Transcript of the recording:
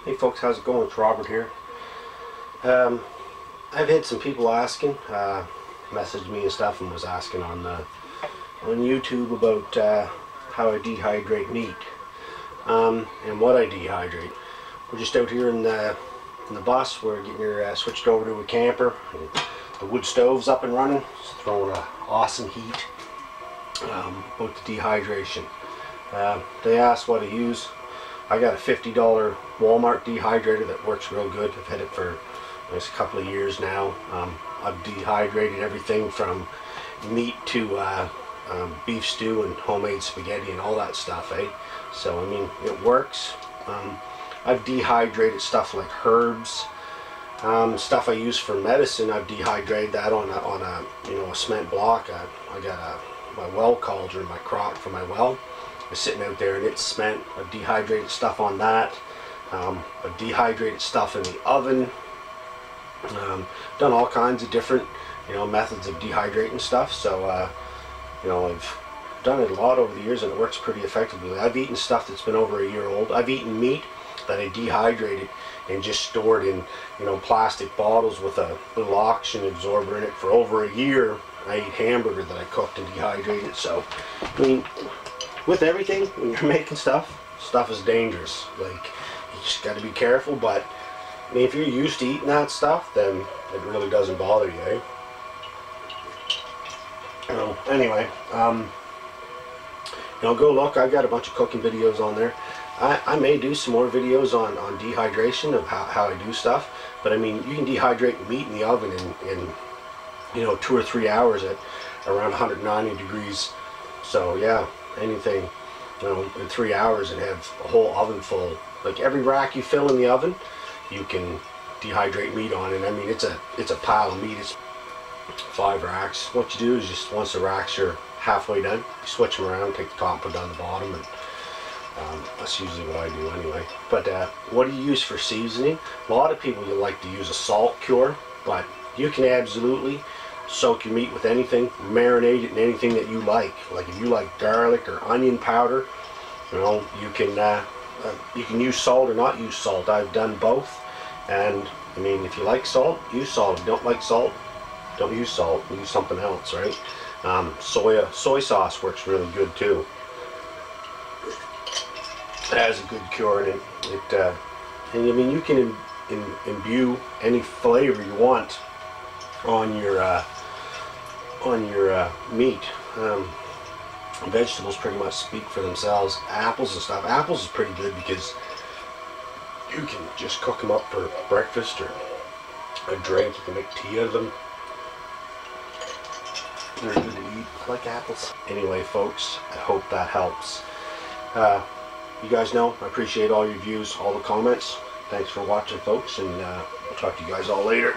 Hey folks, how's it going? It's Robert here. I've had some people asking, messaged me and stuff, and was asking on YouTube about how I dehydrate meat and what I dehydrate. We're just out here in the bus. We're getting her switched over to a camper. And the wood stove's up and running. It's throwing awesome heat. About the dehydration. They asked what I use. I got a $50 Walmart dehydrator that works real good. I've had it for a couple of years now. I've dehydrated everything from meat to beef stew and homemade spaghetti and all that stuff, eh? So I mean, it works. I've dehydrated stuff like herbs, stuff I use for medicine. I've dehydrated that on a cement block. I got my well cauldron, my crock for my well. It's sitting out there and it's cement. I've dehydrated stuff on that. I've dehydrated stuff in the oven. Done all kinds of different, methods of dehydrating stuff. So, I've done it a lot over the years and it works pretty effectively. I've eaten stuff that's been over a year old. I've eaten meat that I dehydrated and just stored in, plastic bottles with a little oxygen absorber in it for over a year. I ate hamburger that I cooked and dehydrated. So, I mean, with everything, when you're making stuff is dangerous. Like, you just got to be careful. But I mean, if you're used to eating that stuff, then it really doesn't bother you, eh? Anyway, go look. I've got a bunch of cooking videos on there. I may do some more videos on dehydration of how I do stuff. But I mean, you can dehydrate meat in the oven in 2 or 3 hours at around 190 degrees. So yeah, anything, in 3 hours and have a whole oven full. Like every rack you fill in the oven, you can dehydrate meat on it. I mean, it's a pile of meat. It's 5 racks. What you do is just once the racks are halfway done, you switch them around, take the top, put down the bottom, and that's usually what I do anyway. But what do you use for seasoning? A lot of people like to use a salt cure, but you can absolutely soak your meat with anything, marinate it in anything that you like. Like if you like garlic or onion powder, you can use salt or not use salt. I've done both, and I mean, if you like salt, use salt. If you don't like salt, don't use salt. Use something else, right? Soy sauce works really good too. It has a good cure in it. And I mean, you can imbue any flavor you want on your meat. Vegetables pretty much speak for themselves. Apples and stuff. Apples is pretty good because you can just cook them up for breakfast or a drink. You can make tea out of them. They're good to eat. I like apples. Anyway, folks, I hope that helps. You guys know I appreciate all your views, all the comments. Thanks for watching, folks, and I'll talk to you guys all later.